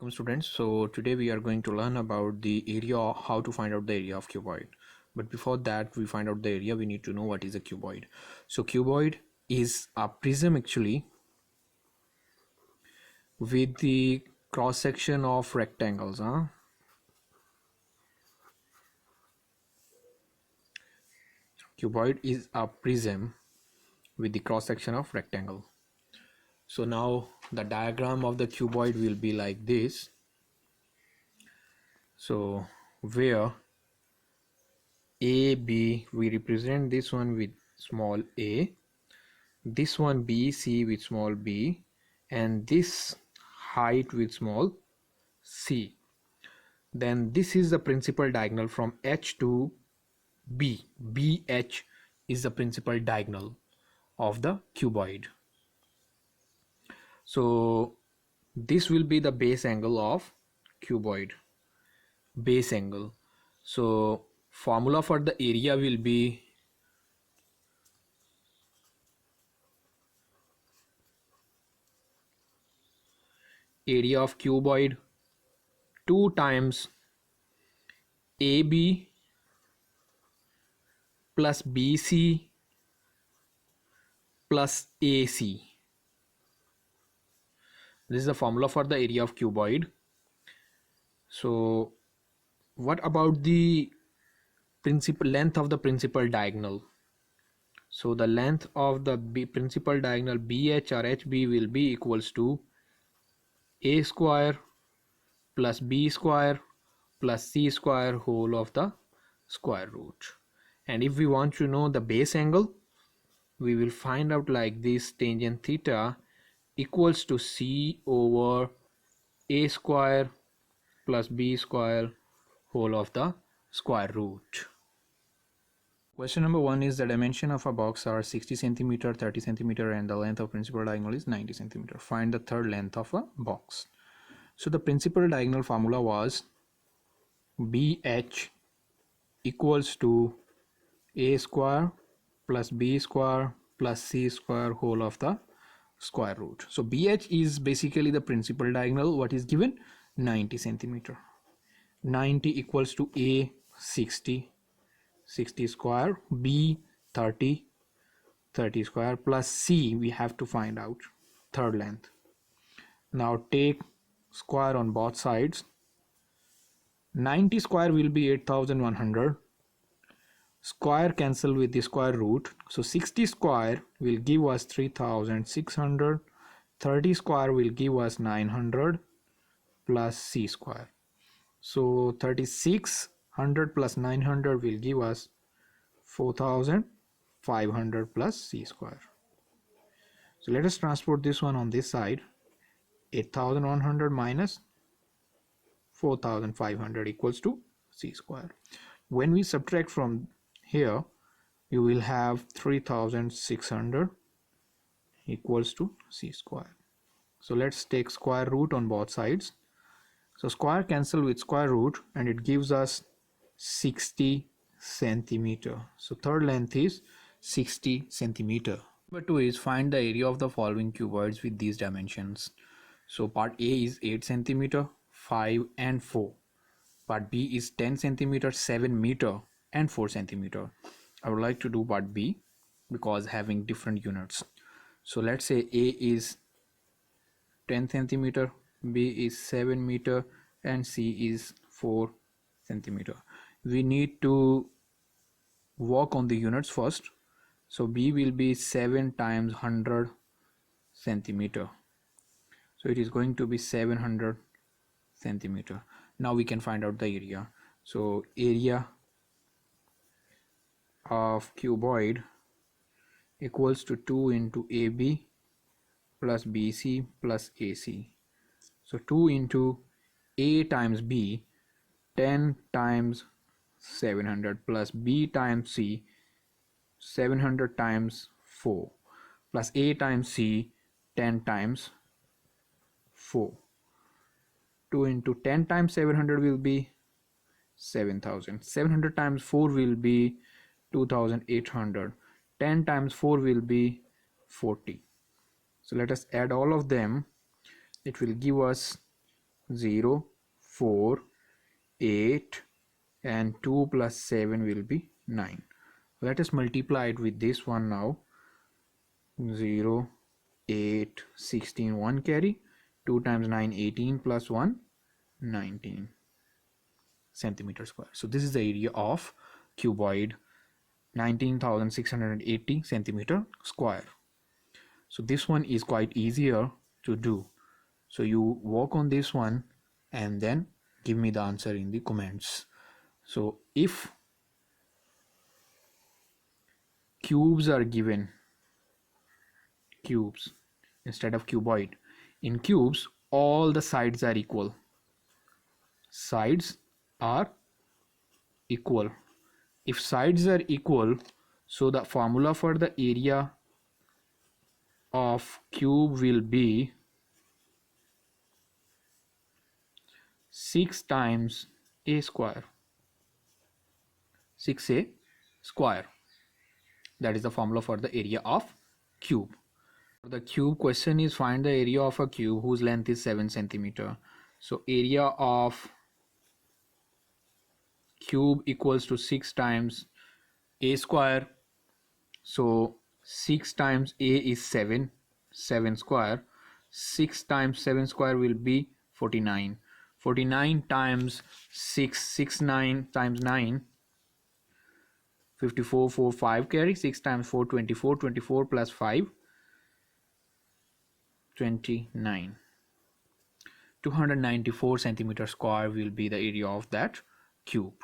Welcome students. So today we are going to learn about the area, how to find out the area of cuboid. But before that we find out the area, we need to know what is a cuboid. So cuboid is a prism actually with the cross section of rectangles. Cuboid is a prism with the cross section of rectangle. So now the diagram of the cuboid will be like this. So where AB, we represent this one with small a, this one BC with small b, and this height with small c. Then this is the principal diagonal from H to B. BH is the principal diagonal of the cuboid. So this will be the base angle of cuboid. Base angle. So formula for the area will be area of cuboid 2 times AB plus BC plus AC. This is the formula for the area of cuboid. So what about the principal length of the principal diagonal? So the length of the principal diagonal BH or HB will be equals to A square plus B square plus C square whole of the square root. And if we want to know the base angle, we will find out like this: tangent theta equals to C over A square plus B square whole of the square root. Question number 1 is the dimension of a box are 60 centimeter, 30 centimeter, and the length of principal diagonal is 90 centimeter. Find the third length of a box. So the principal diagonal formula was BH equals to A square plus B square plus C square whole of the square root. So BH is basically the principal diagonal. What is given? 90 centimeter. 90 equals to A 60 square, B 30 square plus C we have to find out third length. Now take square on both sides. 90 square will be 8100. Square cancel with the square root, so 60 square will give us 3600. 30 square will give us 900 plus C square. So 3600 plus 900 will give us 4500 plus C square. So let us transport this one on this side. 8100 minus 4500 equals to C square. When we subtract from here, you will have 3600 equals to C square. So let's take square root on both sides. So square cancel with square root and it gives us 60 centimeter. So third length is 60 centimeter. Number 2 is find the area of the following cuboids with these dimensions. So part A is 8 centimeter, 5 and 4. Part B is 10 centimeter, 7 meter and 4 centimeter. I would like to do part B because having different units. So let's say A is 10 centimeter, B is 7 meter and C is 4 centimeter. We need to work on the units first. So B will be 7 times 100 centimeter. So it is going to be 700 centimeter. Now we can find out the area. So area of cuboid equals to 2 into AB plus BC plus AC. So 2 into A times B, 10 times 700 plus B times C, 700 times 4 plus A times C, 10 times 4. 2 into 10 times 700 will be 7000. 700 times 4 will be 2800. 10 times 4 will be 40. So let us add all of them. It will give us 0, 4, 8, and 2 plus 7 will be 9. Let us multiply it with this one now. 0, 8, 16, 1 carry, 2 times 9, 18 plus 1, 19 centimeter square. So this is the area of cuboid, 19,680 centimeter square. So this one is quite easier to do. So you work on this one and then give me the answer in the comments. So if cubes are given, cubes instead of cuboid, in cubes all the sides are equal. Sides are equal. If sides are equal, so the formula for the area of cube will be 6 times a square. 6a square. That is the formula for the area of cube. The cube question is find the area of a cube whose length is 7 centimeter. So area of cube equals to 6 times a square. So 6 times a is 7, 7 square. 6 times 7 square will be 49. 49 times 6, 6 9 times 9, 54, 4, 5 carry. 6 times 4, 24, 24 plus 5, 29. 294 centimeter square will be the area of that cube.